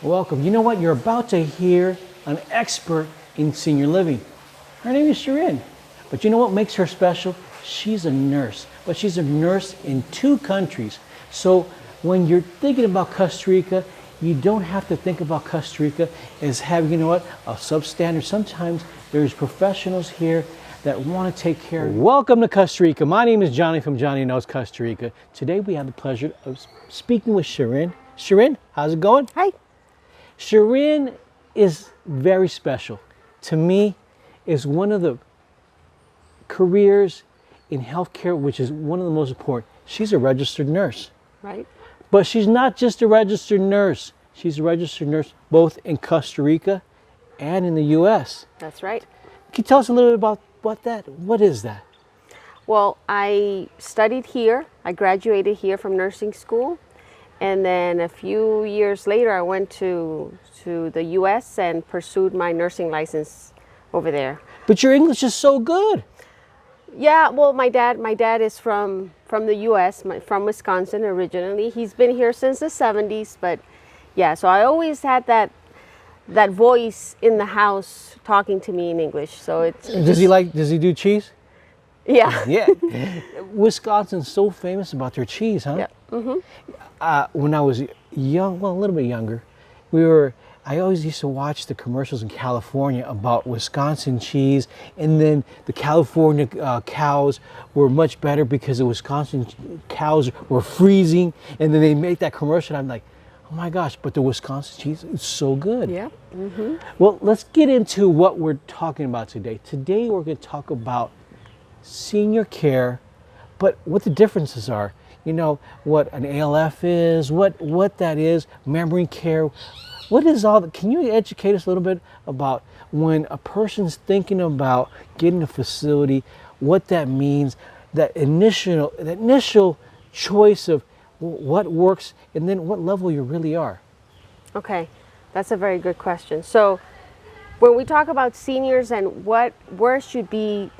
Welcome. You know what? You're about to hear an expert in senior living. Her name is Shirin. But you know what makes her special? She's a nurse, but she's a nurse in 2 countries. So when you're thinking about Costa Rica, you don't have to think about Costa Rica as having, you know what, a substandard. Sometimes there's professionals here that want to take care of you. Welcome to Costa Rica. My name is Johnny from Johnny Knows Costa Rica. Today we have the pleasure of speaking with Shirin. Shirin, how's it going? Hi. Shirin is very special. To me, is one of the careers in healthcare, which is one of the most important. She's a registered nurse. Right. But she's not just a registered nurse. She's a registered nurse both in Costa Rica and in the U.S. That's right. Can you tell us a little bit about that? What is that? Well, I studied here. I graduated here from nursing school. And then a few years later, I went to the U.S. and pursued my nursing license over there. But your English is so good. Yeah, well, my dad is from the U.S., from Wisconsin originally. He's been here since the 70s, but yeah, so I always had that voice in the house talking to me in English. So it's does he do cheese? Yeah. Yeah. Wisconsin's so famous about their cheese, huh? Yeah. Mm-hmm. When I was young, well, a little bit younger, I always used to watch the commercials in California about Wisconsin cheese, and then the California cows were much better because the Wisconsin cows were freezing, and then they make that commercial, and I'm like, oh my gosh, but the Wisconsin cheese is so good. Yeah. Mm-hmm. Well, let's get into what we're talking about today. Today we're going to talk about senior care, but what the differences are. You know, what an ALF is, what that is, memory care. What is all that? Can you educate us a little bit about when a person's thinking about getting a facility, what that means, that initial choice of what works, and then what level you really are? Okay, that's a very good question. So when we talk about seniors and where should they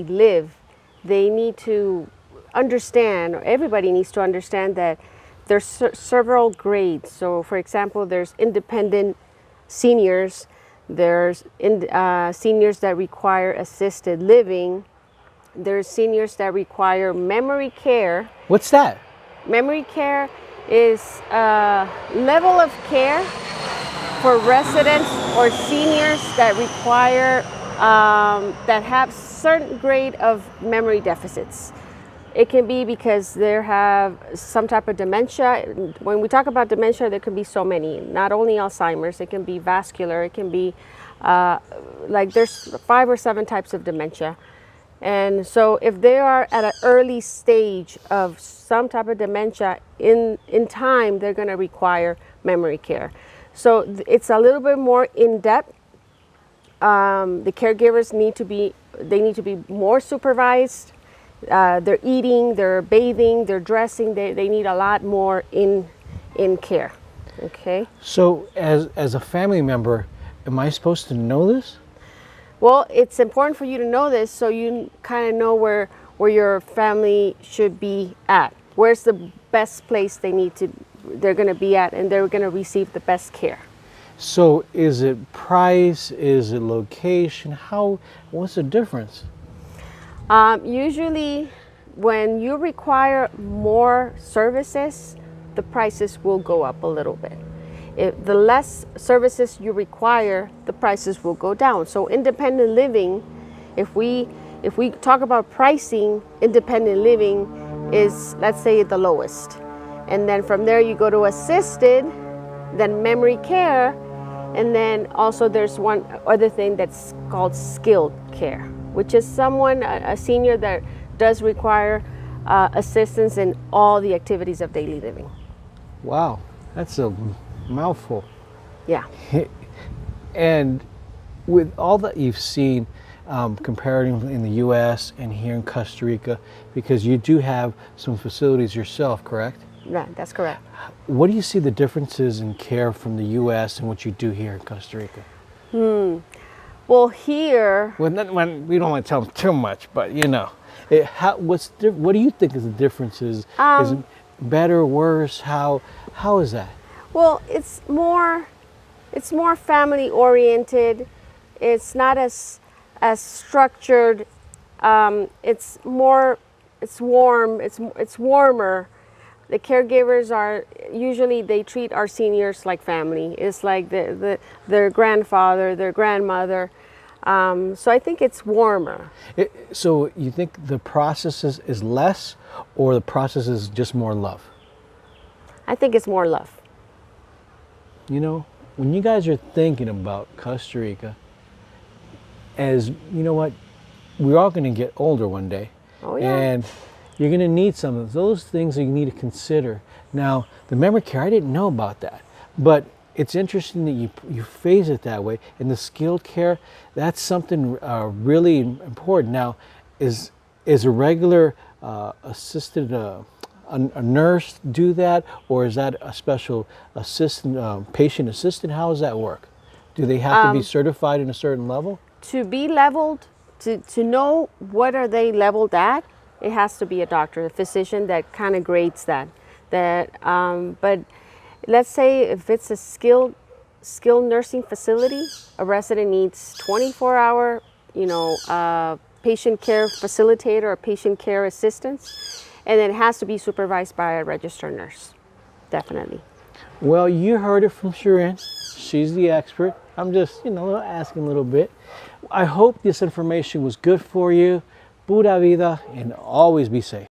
live, they need to understand, or everybody needs to understand, that there's several grades. So for example, there's independent seniors, there's seniors that require assisted living, there's seniors that require memory care. What's that? Memory care is a level of care for residents or seniors that require, that have certain grade of memory deficits. It can be because they have some type of dementia. When we talk about dementia, there can be so many, not only Alzheimer's, it can be vascular, it can be, like there's 5 or 7 types of dementia. And so if they are at an early stage of some type of dementia, in time, they're gonna require memory care. So it's a little bit more in-depth. The caregivers need to be more supervised. They're eating, they're bathing, they're dressing, they need a lot more in care. Okay. So as a family member, am I supposed to know this? Well, it's important for you to know this so you kind of know where your family should be at. Where's the best place they're going to be at, and they're going to receive the best care. So is it price? Is it location? What's the difference? Usually when you require more services, the prices will go up a little bit. If the less services you require, the prices will go down. So independent living, if we talk about pricing, independent living is, let's say, the lowest. And then from there you go to assisted, then memory care, and then also there's one other thing that's called skilled care, which is a senior that does require assistance in all the activities of daily living. Wow, that's a mouthful. Yeah. And with all that you've seen, comparatively in the U.S. and here in Costa Rica, because you do have some facilities yourself, correct? Yeah, that's correct. What do you see the differences in care from the U.S. and what you do here in Costa Rica? Well, here... Well, we don't want to tell them too much, but you know, what do you think is the differences? Is it better, worse? How is that? Well, it's more family oriented. It's not as structured. It's more, it's warm. It's warmer. The caregivers are usually, they treat our seniors like family. It's like their grandfather, their grandmother. So I think it's warmer. So you think the process is less, or the process is just more love? I think it's more love. You know, when you guys are thinking about Costa Rica, as you know what, we're all going to get older one day. Oh, yeah. And you're going to need some of those things that you need to consider. Now, the memory care, I didn't know about that. But it's interesting that you phrase it that way. And the skilled care, that's something really important. Now, is a regular assisted, a nurse do that? Or is that a special assistant, patient assistant? How does that work? Do they have to be certified in a certain level? To be leveled, to know what are they leveled at, it has to be a doctor, a physician that kind of grades that. But let's say if it's a skilled nursing facility, a resident needs 24-hour, patient care facilitator or patient care assistance, and it has to be supervised by a registered nurse, definitely. Well, you heard it from Shirin. She's the expert. I'm just, asking a little bit. I hope this information was good for you. Pura vida, and always be safe.